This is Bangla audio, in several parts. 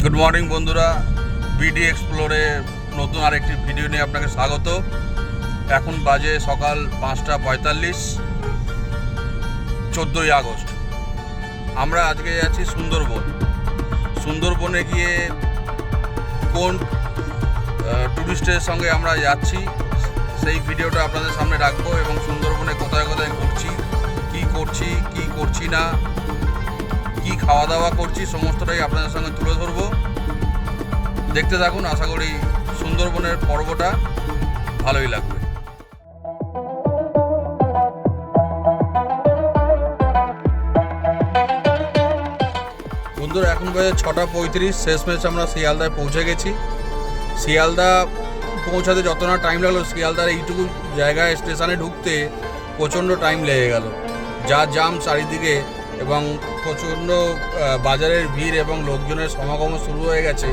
গুড মর্নিং বন্ধুরা, বিডি এক্সপ্লোরে নতুন আরেকটি ভিডিও নিয়ে আপনাকে স্বাগত। এখন বাজে সকাল 5:45, 14ই আগস্ট। আমরা আজকে যাচ্ছি সুন্দরবনে গিয়ে কোন ট্যুরিস্টের সঙ্গে আমরা যাচ্ছি সেই ভিডিওটা আপনাদের সামনে রাখবো, এবং সুন্দরবনে কোথায় কোথায় ঘুরছি, কী করছি না, কি খাওয়া দাওয়া করছি সমস্তটাই আপনাদের সঙ্গে তুলে ধরবো। দেখতে থাকুন, আশা করি সুন্দরবনের পর্বটা ভালোই লাগবে। বন্ধুরা, এখন বাজে 6:35, শেষমেশ আমরা শিয়ালদায় পৌঁছে গেছি। শিয়ালদা পৌঁছাতে যত না টাইম লাগলো, শিয়ালদার এইটুকু জায়গায় স্টেশনে ঢুকতে প্রচণ্ড টাইম লেগে গেল। যা জাম চারিদিকে এবং প্রচণ্ড বাজারের ভিড় এবং লোকজনের সমাগম শুরু হয়ে গেছে।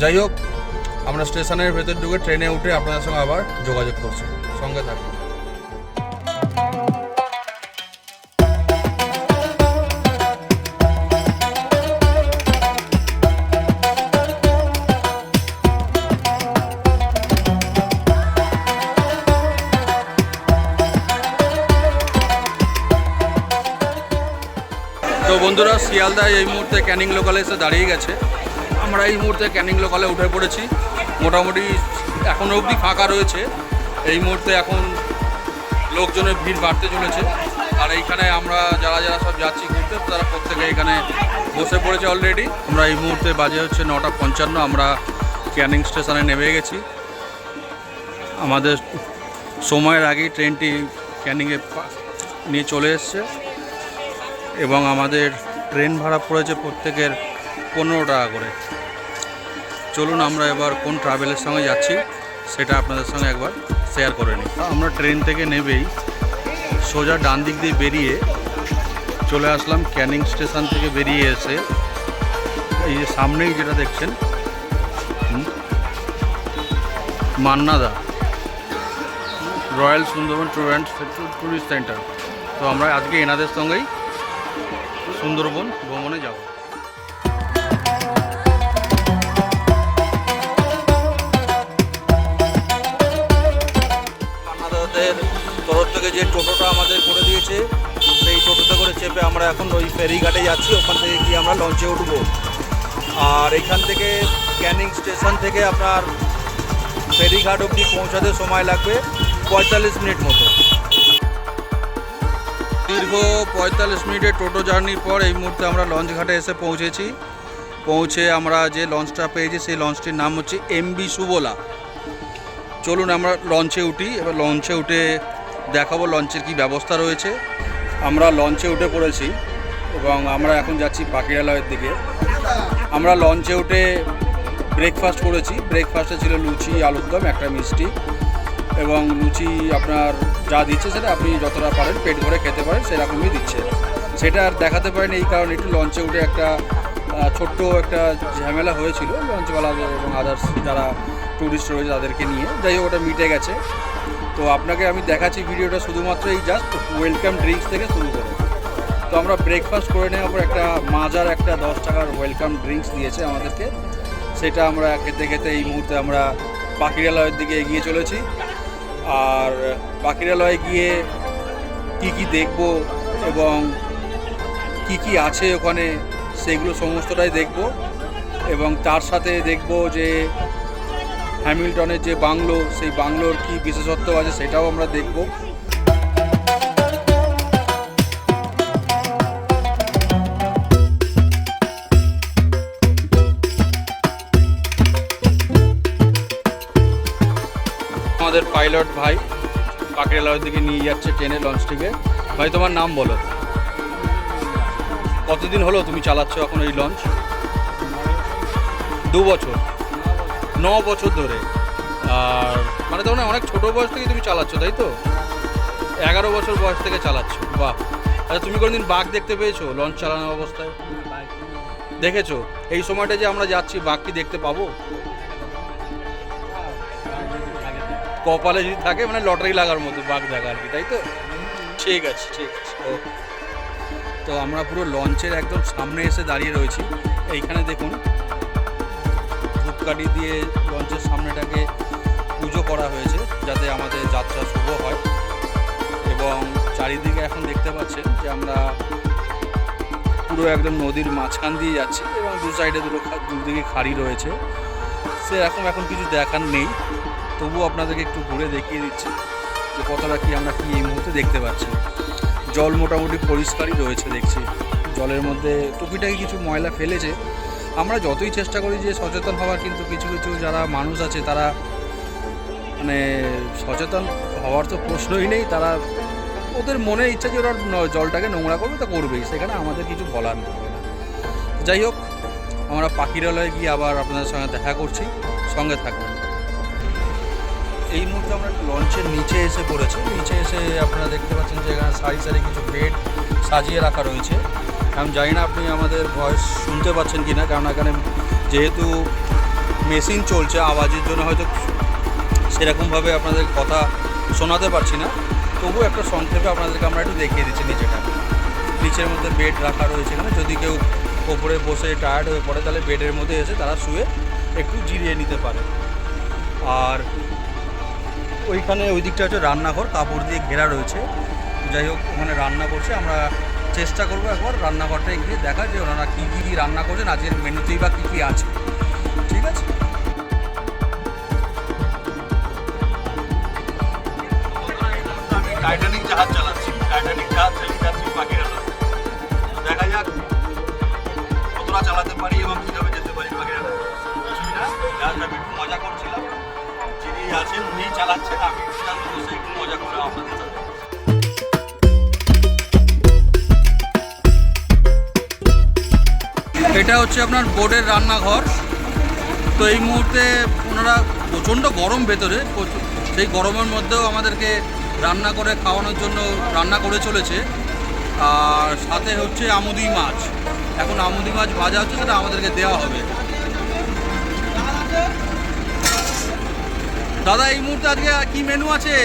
যাই হোক, আমরা স্টেশনের ভেতর ঢুকে ট্রেনে উঠে আপনাদের সঙ্গে আবার যোগাযোগ করছি, সঙ্গে থাকুন। তো বন্ধুরা, শিয়ালদায় এই মুহূর্তে ক্যানিং লোকালে এসে দাঁড়িয়ে গেছে। আমরা এই মুহূর্তে ক্যানিং লোকালে উঠে পড়েছি। মোটামুটি এখনও অবধি ফাঁকা রয়েছে। এই মুহূর্তে এখন লোকজনের ভিড় বাড়তে চলেছে। আর এইখানে আমরা যারা সব যাচ্ছি ঘুরতে, তারা প্রত্যেকে এখানে বসে পড়েছে অলরেডি। আমরা এই মুহূর্তে বাজে হচ্ছে 9:55, আমরা ক্যানিং স্টেশনে নেমে গেছি। আমাদের সময়ের আগেই ট্রেনটি ক্যানিংয়ে নিয়ে চলে এসছে এবং আমাদের ট্রেন ভাড়া পড়েছে প্রত্যেকের 15 টাকা করে। চলুন আমরা এবার কোন ট্রাভেলের সঙ্গে যাচ্ছি সেটা আপনাদের সঙ্গে একবার শেয়ার করে নিই। আমরা ট্রেন থেকে নেবেই সোজা ডান দিক দিয়ে বেরিয়ে চলে আসলাম ক্যানিং স্টেশন থেকে। বেরিয়ে এসে এই যে সামনেই যেটা দেখছেন, মান্নাদা royal Sundarban tour and tourist centre. তো আমরা আজকে এনাদের সঙ্গেই সুন্দরবন ভ্রমণে যাব। আমাদের তরফ থেকে যে টোটোটা আমাদের করে দিয়েছে, সেই টোটোতে করে চেপে আমরা এখন ওই ফেরিঘাটে যাচ্ছি। ওখান থেকে গিয়ে আমরা লঞ্চে উঠবো। আর এখান থেকে ক্যানিং স্টেশন থেকে আপনার ফেরিঘাট অবধি পৌঁছাতে সময় লাগবে 45 মিনিট মতো। দীর্ঘ 45 মিনিটের টোটো জার্নির পর এই মুহূর্তে আমরা লঞ্চ ঘাটে এসে পৌঁছে আমরা যে লঞ্চটা পেয়েছি সেই লঞ্চটির নাম হচ্ছে MV সুবলা। চলুন আমরা লঞ্চে উঠি। এবার লঞ্চে উঠে দেখাবো লঞ্চের কি ব্যবস্থা রয়েছে। আমরা লঞ্চে উঠে পড়েছি এবং আমরা এখন যাচ্ছি পাখিরালয়ের দিকে। আমরা লঞ্চে উঠে ব্রেকফাস্ট করেছি। ব্রেকফাস্টে ছিল লুচি, আলুর দম, একটা মিষ্টি এবং লুচি আপনার যা দিচ্ছে সেটা আপনি যতটা পারেন পেট ভরে খেতে পারেন, সেরকমই দিচ্ছে। সেটা আর দেখাতে পারেন এই কারণে একটু লঞ্চে উঠে একটা ছোট্ট একটা ঝামেলা হয়েছিল লঞ্চওয়ালাদের এবং আদার্স যারা ট্যুরিস্ট রয়েছে তাদেরকে নিয়ে। যাই হোক, ওটা মিটে গেছে। তো আপনাকে আমি দেখাচ্ছি ভিডিওটা শুধুমাত্র এই জাস্ট ওয়েলকাম ড্রিঙ্কস থেকে শুরু করে। তো আমরা ব্রেকফাস্ট করে নেওয়ার পর একটা মাজার একটা 10 টাকার ওয়েলকাম ড্রিঙ্কস দিয়েছে আমাদেরকে। সেটা আমরা খেতে খেতে এই মুহূর্তে আমরা পাখিরালয়ের দিকে এগিয়ে চলেছি। আর পাখিরালয়ে গিয়ে কি দেখব এবং কি আছে ওখানে সেগুলো সমস্তটাই দেখব, এবং তার সাথে দেখব যে হ্যামিল্টনের যে বাংলো, সেই বাংলোর কি বিশেষত্ব আছে সেটাও আমরা দেখব। আমাদের পাইলট ভাই পাখিরালয়ের দিকে নিয়ে যাচ্ছে ট্রেনে লঞ্চটিকে। ভাই, তোমার নাম বলো। কতদিন হলো তুমি চালাচ্ছ এখন এই লঞ্চ? 2 বছর, 9 বছর ধরে। আর মানে তখন অনেক ছোটো বয়স থেকে তুমি চালাচ্ছ, তাই তো? 11 বছর বয়স থেকে চালাচ্ছ। বাহ। আচ্ছা, তুমি কোনোদিন বাঘ দেখতে পেয়েছো লঞ্চ চালানো অবস্থায়? দেখেছো? এই সময়টা যে আমরা যাচ্ছি, বাঘ কি দেখতে পাবো? কপালে যদি থাকে, মানে লটারি লাগার মতো বাঘ দেখা আর কি, তাই তো? ঠিক আছে, ওকে। তো আমরা পুরো লঞ্চের একদম সামনে এসে দাঁড়িয়ে রয়েছি। এইখানে দেখুন ধূপকাঠি দিয়ে লঞ্চের সামনেটাকে পুজো করা হয়েছে যাতে আমাদের যাত্রা শুভ হয়। এবং চারিদিকে এখন দেখতে পাচ্ছেন যে আমরা পুরো একদম নদীর মাঝখান দিয়ে যাচ্ছি এবং দু সাইডে দুদিকে খাড়ি রয়েছে। সেরকম এখন কিছু দেখার নেই, তবুও আপনাদেরকে একটু ঘুরে দেখিয়ে দিচ্ছি যে কতটা কি আমরা কি এই মুহূর্তে দেখতে পাচ্ছি। জল মোটামুটি পরিষ্কারই রয়েছে দেখছি, জলের মধ্যে টুকিটাকি কিছু ময়লা ফেলেছে। আমরা যতই চেষ্টা করি যে সচেতন হওয়ার, কিন্তু কিছু কিছু যারা মানুষ আছে তারা মানে সচেতন হওয়ার তো প্রশ্নই নেই। তারা ওদের মনে ইচ্ছা যে ওরা জলটাকে নোংরা করবে তো করবেই, সেখানে আমাদের কিছু বলার নেই। যাই হোক, আমরা পাখিরালয়ে গিয়ে আবার আপনাদের সঙ্গে দেখা করছি, সঙ্গে থাকবেন। এই মুহূর্তে আমরা লঞ্চের নিচে এসে পড়েছি। নিচে এসে আপনারা দেখতে পাচ্ছেন যে এখানে সারি সারি কিছু বেড সাজিয়ে রাখা রয়েছে। আমি জানি না আপনি আমাদের ভয়েস শুনতে পাচ্ছেন কি না, কারণ এখানে যেহেতু মেশিন চলছে আওয়াজের জন্য হয়তো সেরকমভাবে আপনাদের কথা শোনাতে পারছি না, তবুও একটা সংক্ষেপে আপনাদেরকে আমরা একটু দেখিয়ে দিচ্ছি। নিচের মধ্যে বেড রাখা রয়েছে এখানে, যদি কেউ ওপরে বসে টায়ার্ড হয়ে পড়ে তাহলে বেডের মধ্যে এসে তারা শুয়ে একটু জিরিয়ে নিতে পারে। আর ওইখানে ওই দিকটা হচ্ছে রান্নাঘর, কাপড় দিয়ে ঘেরা রয়েছে। যাই হোক, ওখানে রান্না করছে। আমরা চেষ্টা করবো একবার রান্নাঘরটায় গিয়ে দেখা যে ওনারা কী কী রান্না করছেন, আজকের মেনুতেই বা কী কী আছে। ঠিক আছে, আমি টাইটানিক জাহাজ চালাচ্ছি, পাখিরালয়। দেখা যাক কতটা চালাতে পারি এবং কীভাবে যেতে পারি পাখিরালয়। জাহাজটা একটু মজা করছিলাম, যিনি আছেন উনি চালাচ্ছেন, আমি বসে একটু মজা করে আপনাদের সাথে। এটা হচ্ছে আপনার বোর্ডের রান্নাঘর। তো এই মুহূর্তে ওনারা প্রচণ্ড গরম ভেতরে, সেই গরমের মধ্যেও আমাদেরকে রান্না করে খাওয়ানোর জন্য রান্না করে চলেছে। আর সাথে হচ্ছে আমুদি মাছ, এখন আমুদি মাছ ভাজা হচ্ছে, সেটা আমাদেরকে দেওয়া হবে। দাদা, এই মুহূর্তে আজকে কি মেনু আছে?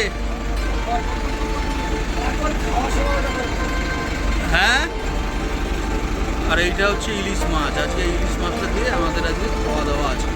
হ্যাঁ, আর এইটা হচ্ছে ইলিশ মাছ। আজকে ইলিশ মাছটা দিয়ে আমাদের আজকে খাওয়া দাওয়া আছে।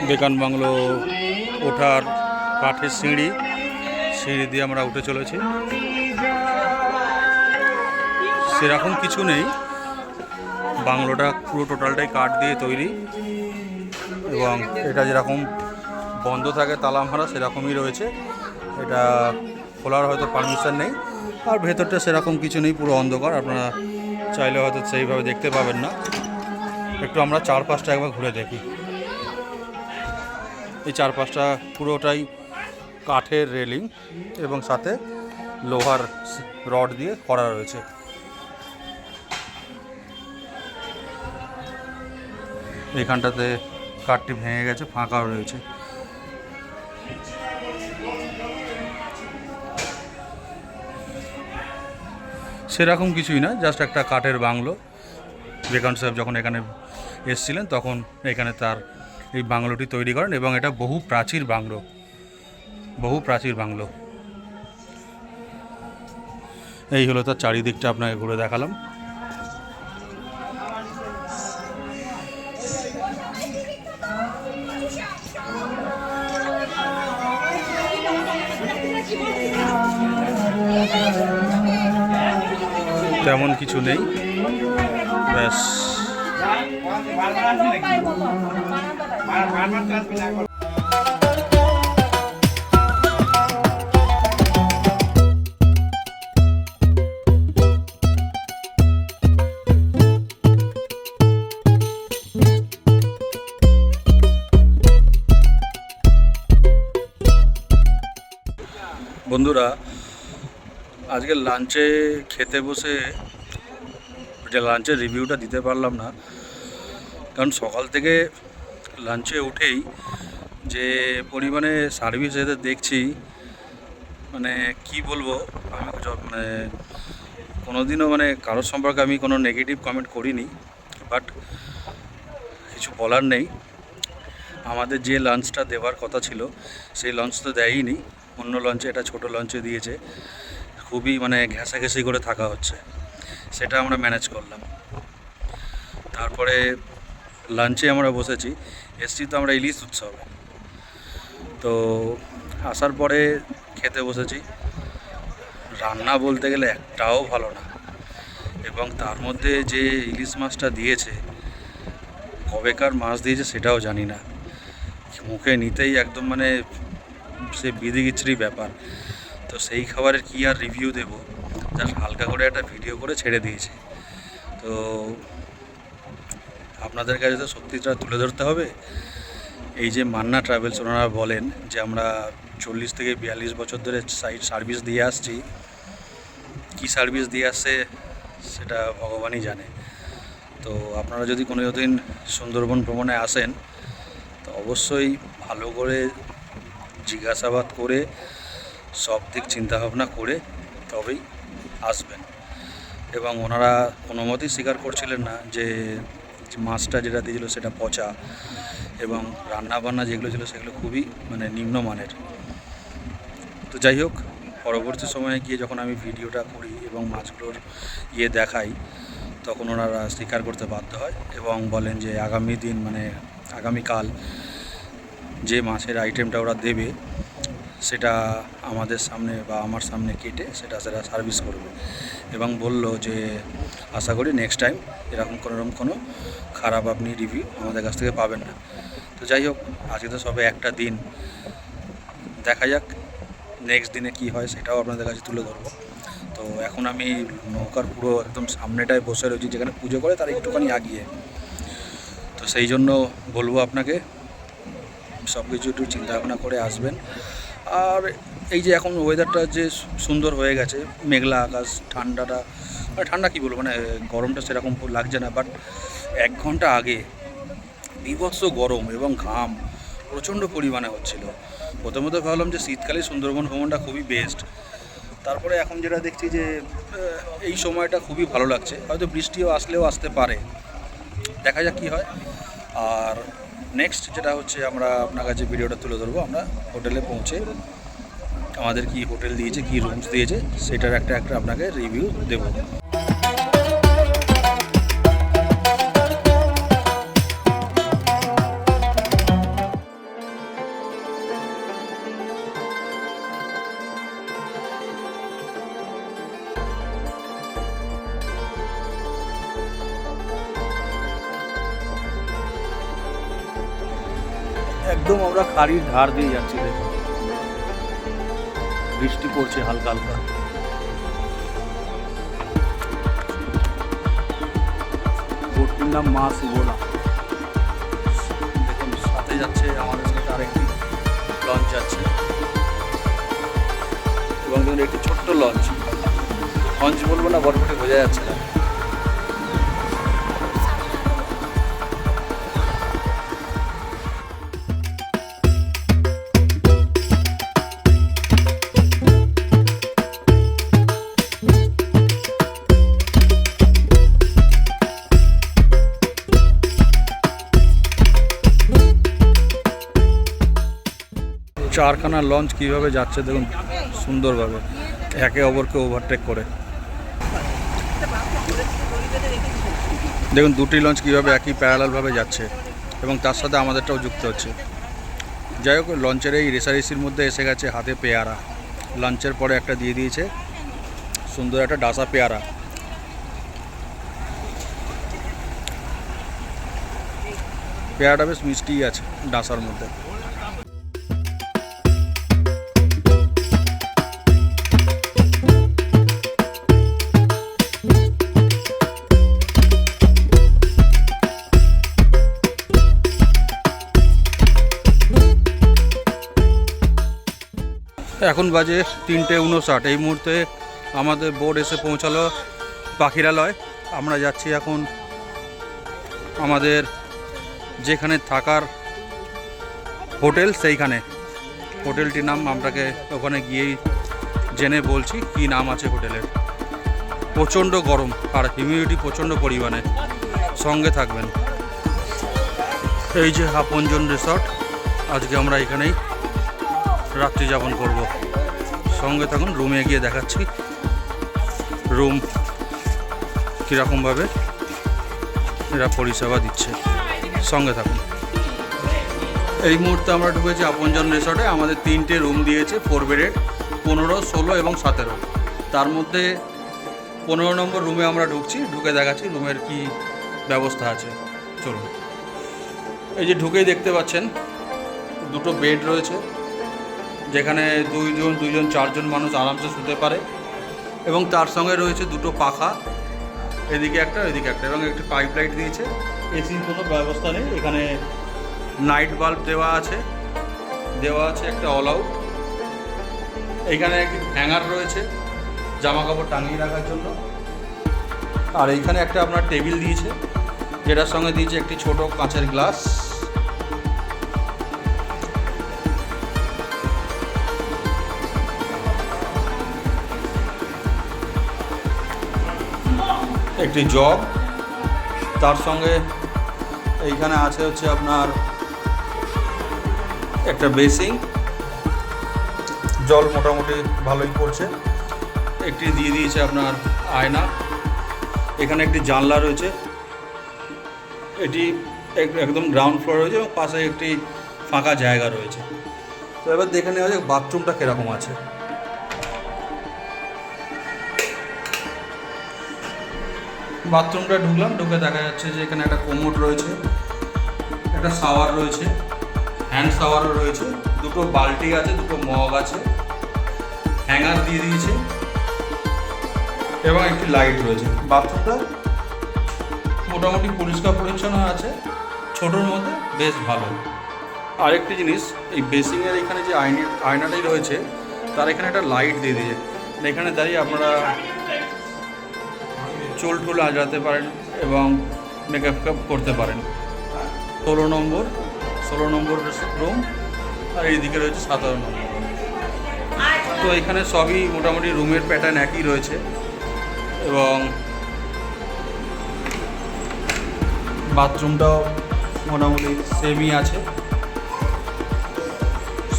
বেকান বাংলো ওঠার কাঠের সিঁড়ি দিয়ে আমরা উঠে চলেছি। সেরকম কিছু নেই, বাংলোটা পুরো টোটালটাই কাঠ দিয়ে তৈরি এবং এটা যেরকম বন্ধ থাকে তালা মারা সেরকমই রয়েছে। এটা খোলার হয়তো পারমিশন নেই, আর ভেতরটা সেরকম কিছু নেই, পুরো অন্ধকার। আপনারা চাইলে হয়তো সেইভাবে দেখতে পাবেন না। একটু আমরা চারপাশটা একবার ঘুরে দেখি। এই চারপাশটা পুরোটাই কাঠের রেলিং এবং সাথে লোহার রড দিয়ে করা রয়েছে। এখানটাতে কাঠটি ভেঙে গেছে, ফাঁকা রয়েছে। সেরকম কিছুই না, জাস্ট একটা কাঠের বাংলো। বেকান সাহেব যখন এখানে এসেছিলেন তখন এখানে তার এই বাংলোটি তৈরি করেন এবং এটা বহু প্রাচীর বাংলো। এই হলো তার চারিদিকটা আপনাকে ঘুরে দেখালাম। তেমন কিছু নেই, ব্যাস। বন্ধুরা, আজকে লাঞ্চে খেতে বসে যে লাঞ্চের রিভিউটা দিতে পারলাম না, কারণ সকাল থেকে লাঞ্চে উঠেই যে পরিমাণে সার্ভিস এদের দেখছি, মানে কি বলবো। আমি মানে কোনোদিনও মানে কারোর সম্পর্কে আমি কোনো নেগেটিভ কমেন্ট করিনি, বাট কিছু বলার নেই। আমাদের যে লাঞ্চটা দেওয়ার কথা ছিল সেই লাঞ্চ তো দেয়ইনি, অন্য লঞ্চে, এটা ছোটো লঞ্চে দিয়েছে। খুবই মানে ঘেঁষাঘেঁষি করে থাকা হচ্ছে, সেটা আমরা ম্যানেজ করলাম। তারপরে লাঞ্চে আমরা বসেছি, এসছি তো আমরা ইলিশ উৎসবে। তো আসার পরে খেতে বসেছি, রান্না বলতে গেলে একটাও ভালো না, এবং তার মধ্যে যে ইলিশ মাছটা দিয়েছে, কবেকার মাছ দিয়েছে সেটাও জানি না, মুখে নিতেই একদম মানে সে বিধিকিচ্ছিরি ব্যাপার। তো সেই খাবারের কি আর রিভিউ দেবো, জাস্ট হালকা করে একটা ভিডিও করে ছেড়ে দিয়েছি। তো আপনাদের কাছে তো সত্যিটা তুলে ধরতে হবে। এই যে মান্না ট্রাভেলস, ওনারা বলেন যে আমরা 40 থেকে 42 বছর ধরে সার্ভিস দিয়ে আসছি। কী সার্ভিস দিয়ে আসছে সেটা ভগবানই জানে। তো আপনারা যদি কোনো দিন সুন্দরবন ভ্রমণে আসেন, তো অবশ্যই ভালো করে জিজ্ঞাসাবাদ করে সব দিক চিন্তাভাবনা করে তবেই আসবেন। এবং ওনারা কোনো মতেই স্বীকার করছিলেন না যে মাছটা যেটা দিয়েছিল সেটা পচা, এবং রান্নাবান্না যেগুলো ছিল সেগুলো খুবই মানে নিম্নমানের। তো যাই হোক, পরবর্তী সময়ে গিয়ে যখন আমি ভিডিওটা করি এবং মাছগুলোর দেখাই, তখন ওনারা স্বীকার করতে বাধ্য হয় এবং বলেন যে আগামী দিন মানে আগামীকাল যে মাছের আইটেমটা ওরা দেবে সেটা আমাদের সামনে বা আমার সামনে কেটে সেটা সার্ভিস করবে, এবং বলল যে আশা করি নেক্সট টাইম এরকম কোনো খারাপ আপনি রিভিউ আমাদের কাছ থেকে পাবেন না। তো যাই হোক, আজকে তো সবে একটা দিন, দেখা যাক নেক্সট দিনে কি হয় সেটাও আপনাদের কাছে তুলে ধরবো। তো এখন আমি নৌকার পুরো একদম সামনেটায় বসে রয়েছি, যেখানে পুজো করে তার একটুখানি আগিয়ে। তো সেই জন্য বলবো আপনাকে সব কিছু একটু চিন্তাভাবনা করে আসবেন। আর এই যে এখন ওয়েদারটা যে সুন্দর হয়ে গেছে, মেঘলা আকাশ, ঠান্ডাটা মানে ঠান্ডা কী বলবো, মানে গরমটা সেরকম লাগছে না, বাট 1 ঘন্টা আগে বীভৎস গরম এবং ঘাম প্রচণ্ড পরিমাণে হচ্ছিল। প্রথমত ভাবলাম যে শীতকালে সুন্দরবন ভ্রমণটা খুবই বেস্ট, তারপরে এখন যেটা দেখছি যে এই সময়টা খুবই ভালো লাগছে, হয়তো বৃষ্টিও আসলেও আসতে পারে, দেখা যাক কী হয়। আর নেক্সট যেটা হচ্ছে, আমরা আপনার কাছে ভিডিওটা তুলে ধরবো আমরা হোটেলে পৌঁছে আমাদের কি হোটেল দিয়েছে, কি রুমস দিয়েছে, সেটার একটা আপনাকে রিভিউ দেবো। একদম আমরা খাড়ির ধার দিয়ে যাচ্ছি, দেখুন বৃষ্টি পড়ছে হালকা হালকা। বোটটির নাম মা সুবোলা। দেখুন সাথে যাচ্ছে আমাদের সাথে আরেকটি লঞ্চ যাচ্ছে, এবং দেখুন একটি ছোট্ট লঞ্চ বলবো না, বরফটে বোঝা যাচ্ছে না। চারখানা লঞ্চ কীভাবে যাচ্ছে দেখুন সুন্দরভাবে, একে অপরকে ওভারটেক করে। দেখুন দুটি লঞ্চ কীভাবে একই প্যারালালভাবে যাচ্ছে, এবং তার সাথে আমাদেরটাও যুক্ত হচ্ছে। যাই হোক, লঞ্চের এই রেসারেসির মধ্যে এসে গেছে হাতে পেয়ারা। লাঞ্চের পরে একটা দিয়ে দিয়েছে সুন্দর একটা ডাসা পেয়ারা। পেয়ারাটা বেশ মিষ্টিই আছে ডাসার মধ্যে। এখন বাজে 3:59। এই মুহূর্তে আমাদের বোট এসে পৌঁছালো পাখিরালয়। আমরা যাচ্ছি এখন আমাদের যেখানে থাকার হোটেল, সেইখানে হোটেলটির নাম আপনাকে ওখানে গিয়েই জেনে বলছি কি নাম আছে হোটেলের। প্রচণ্ড গরম আর হিউমিডিটি প্রচণ্ড পরিমাণে, সঙ্গে থাকবেন। এই যে আপনজন রিসর্ট, আজকে আমরা এখানেই রাত্রি যাপন করব। সঙ্গে থাকুন, রুমে গিয়ে দেখাচ্ছি রুম কীরকমভাবে এরা পরিষেবা দিচ্ছে। সঙ্গে থাকুন। এই মুহূর্তে আমরা ঢুকেছি আপনজন রিসর্টে। আমাদের 3টে রুম দিয়েছে 4 বেডের, 15, 16 এবং 17। তার মধ্যে 15 নম্বর রুমে আমরা ঢুকছি, ঢুকে দেখাচ্ছি রুমের কি ব্যবস্থা আছে। চলুন। এই যে ঢুকেই দেখতে পাচ্ছেন 2টো বেড রয়েছে, যেখানে 2জন 4জন মানুষ আরামসে শুতে পারে, এবং তার সঙ্গে রয়েছে 2টো পাখা, এদিকে একটা এদিকে একটা, এবং একটি পাইপ লাইট দিয়েছে। এসির কোনো ব্যবস্থা নেই এখানে। নাইট বাল্ব দেওয়া আছে একটা অল আউট। এইখানে একটি হ্যাঙ্গার রয়েছে জামা কাপড় টাঙিয়ে রাখার জন্য। আর এইখানে একটা আপনার টেবিল দিয়েছে, যেটার সঙ্গে দিয়েছে একটি ছোট কাঁচের গ্লাস। একটি জগ, তার সঙ্গে এইখানে আছে হচ্ছে আপনার একটা বেসিং, জল মোটামুটি ভালোই পড়ছে। একটি দিয়ে দিয়েছে আপনার আয়না। এখানে একটি জানলা রয়েছে, এটি একদম গ্রাউন্ড ফ্লোর রয়েছে, এবং পাশে একটি ফাঁকা জায়গা রয়েছে। তো এবার দেখে নেওয়া যাক বাথরুমটা কীরকম আছে। বাথরুমটা ঢুকে দেখা যাচ্ছে যে এখানে একটা কোমোড রয়েছে, একটা শাওয়ার রয়েছে, হ্যান্ড শাওয়ারও রয়েছে, 2টো বালতি আছে, 2টো মগ আছে, হ্যাঙ্গার দিয়ে দিয়েছে, এবং একটি লাইট রয়েছে। বাথরুমটা মোটামুটি পরিষ্কার পরিচ্ছন্ন আছে, ছোটোর মধ্যে বেশ ভালো। আরেকটি জিনিস, এই বেসিংয়ের এখানে যে আয়নাটাই রয়েছে, তার এখানে একটা লাইট দিয়ে দিয়েছে। এখানে দাঁড়িয়ে আপনারা চুল টুল আজরাতে পারেন এবং মেকআপ করতে পারেন। 16 নম্বর রুম, আর এইদিকে রয়েছে 17 নম্বর রুম। তো এখানে সবই মোটামুটি রুমের প্যাটার্ন একই রয়েছে, এবং বাথরুমটাও মোটামুটি সেমই আছে,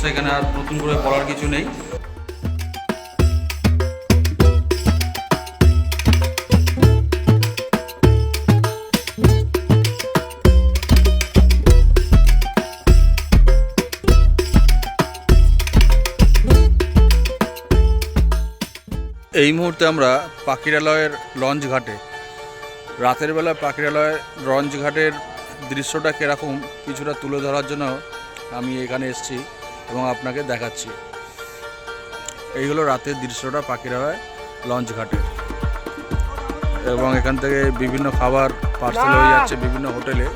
সেখানে আর নতুন করে বলার কিছু নেই। এই মুহূর্তে আমরা পাখিরালয়ের লঞ্চ ঘাটে, রাতের বেলা পাখিরালয়ের লঞ্চ ঘাটের দৃশ্যটা কীরকম কিছুটা তুলে ধরার জন্য আমি এখানে এসেছি এবং আপনাকে দেখাচ্ছি। এই হলো রাতের দৃশ্যটা পাখিরালয় লঞ্চ ঘাটের, এবং এখান থেকে বিভিন্ন খাবার পার্সেল হয়ে যাচ্ছে বিভিন্ন হোটেলে,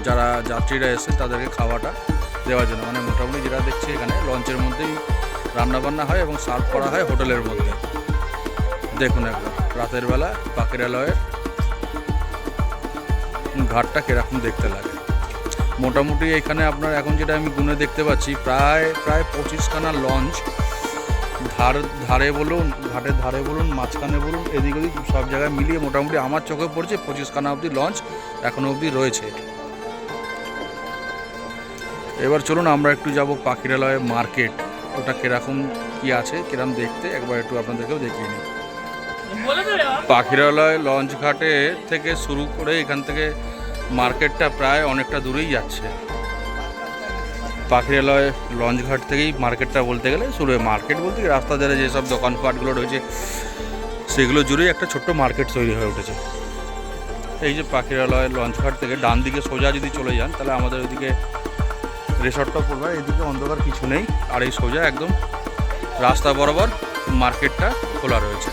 যারা যাত্রীরা এসে তাদেরকে খাওয়াটা দেওয়ার জন্য। মানে মোটামুটি যেটা দেখছি এখানে লঞ্চের মধ্যেই রান্নাবান্না হয় এবং সার্ভ করা হয় হোটেলের মধ্যে। দেখুন একবার রাতের বেলা পাখিরালয়ের ঘাটটা কীরকম দেখতে লাগে। মোটামুটি এখানে আপনার এখন যেটা আমি গুনে দেখতে পাচ্ছি, প্রায় 25খানা লঞ্চ, ধারে বলুন, ঘাটের ধারে বলুন, মাঝখানে বলুন, এদিক ওদিক সব জায়গায় মিলিয়ে মোটামুটি আমার চোখে পড়ছে 25খানা অবধি লঞ্চ এখনও অবধি রয়েছে। এবার চলুন আমরা একটু যাব পাখিরালয় মার্কেট, ওটা কীরকম কী আছে, কীরকম দেখতে, একবার একটু আপনাদেরকেও দেখিয়ে নিই। পাখিরালয় লঞ্চ ঘাটে থেকে শুরু করে এখান থেকে মার্কেটটা প্রায় অনেকটা দূরেই যাচ্ছে। পাখিরালয় লঞ্চ ঘাট থেকেই মার্কেটটা বলতে গেলে শুরু হয়। মার্কেট বলতে রাস্তা ধারে যেসব দোকানপাটগুলো রয়েছে সেগুলো জুড়েই একটা ছোট্ট মার্কেট তৈরি হয়ে উঠেছে। এই যে পাখিরালয় লঞ্চ ঘাট থেকে ডান দিকে সোজা যদি চলে যান, তাহলে আমাদের ওইদিকে রিসর্টটা পড়বে, এদিকে অন্ধকার কিছু নেই, আর এই সোজা একদম রাস্তা বরাবর মার্কেটটা খোলা রয়েছে।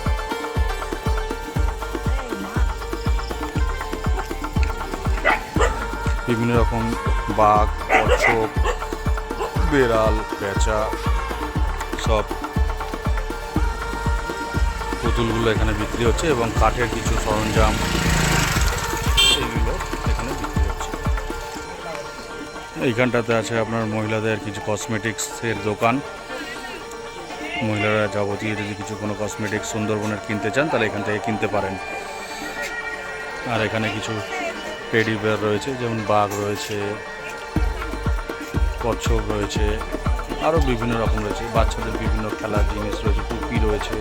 বিভিন্ন রকম বাঘ, কচ্ছপ, বেড়াল, পেঁচা সব পুতুলগুলো এখানে বিক্রি হচ্ছে এবং কাঠের কিছু সরঞ্জাম এইগুলো এখানে বিক্রি হচ্ছে। এইখানটাতে আছে আপনার মহিলাদের কিছু কসমেটিক্সের দোকান। মহিলারা যাবতীয় যদি কিছু কোনো কসমেটিক্স সুন্দরবনের কিনতে চান তাহলে এখান থেকে কিনতে পারেন। আর এখানে কিছু টেডি বেয়ার রয়েছে, যেমন বাঘ রয়েছে, কচ্ছপ রয়েছে, আরও বিভিন্ন রকম রয়েছে। বাচ্চাদের বিভিন্ন খেলার জিনিস রয়েছে, টুপি রয়েছে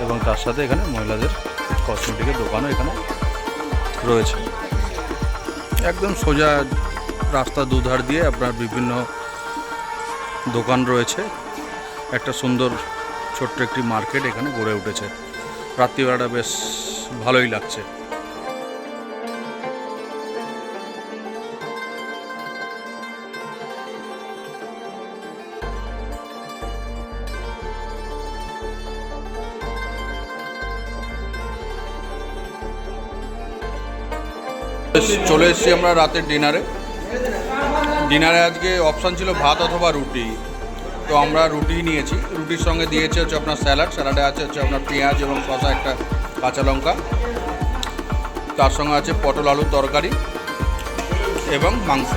এবং তার সাথে এখানে মহিলাদের কসমেটিকের দোকানও এখানে রয়েছে। একদম সোজা রাস্তা দুধার দিয়ে আপনার বিভিন্ন দোকান রয়েছে। একটা সুন্দর ছোট্ট একটি মার্কেট এখানে গড়ে উঠেছে। রাত্রিবেলাটা বেশ ভালোই লাগছে। চলে এসেছি আমরা রাতের ডিনারে আজকে অপশান ছিল ভাত অথবা রুটি, তো আমরা রুটি নিয়েছি। রুটির সঙ্গে দিয়েছে হচ্ছে আপনার স্যালাডে আছে হচ্ছে আপনার পেঁয়াজ এবং শসা, একটা কাঁচা লঙ্কা, তার সঙ্গে আছে পটল আলুর তরকারি এবং মাংস।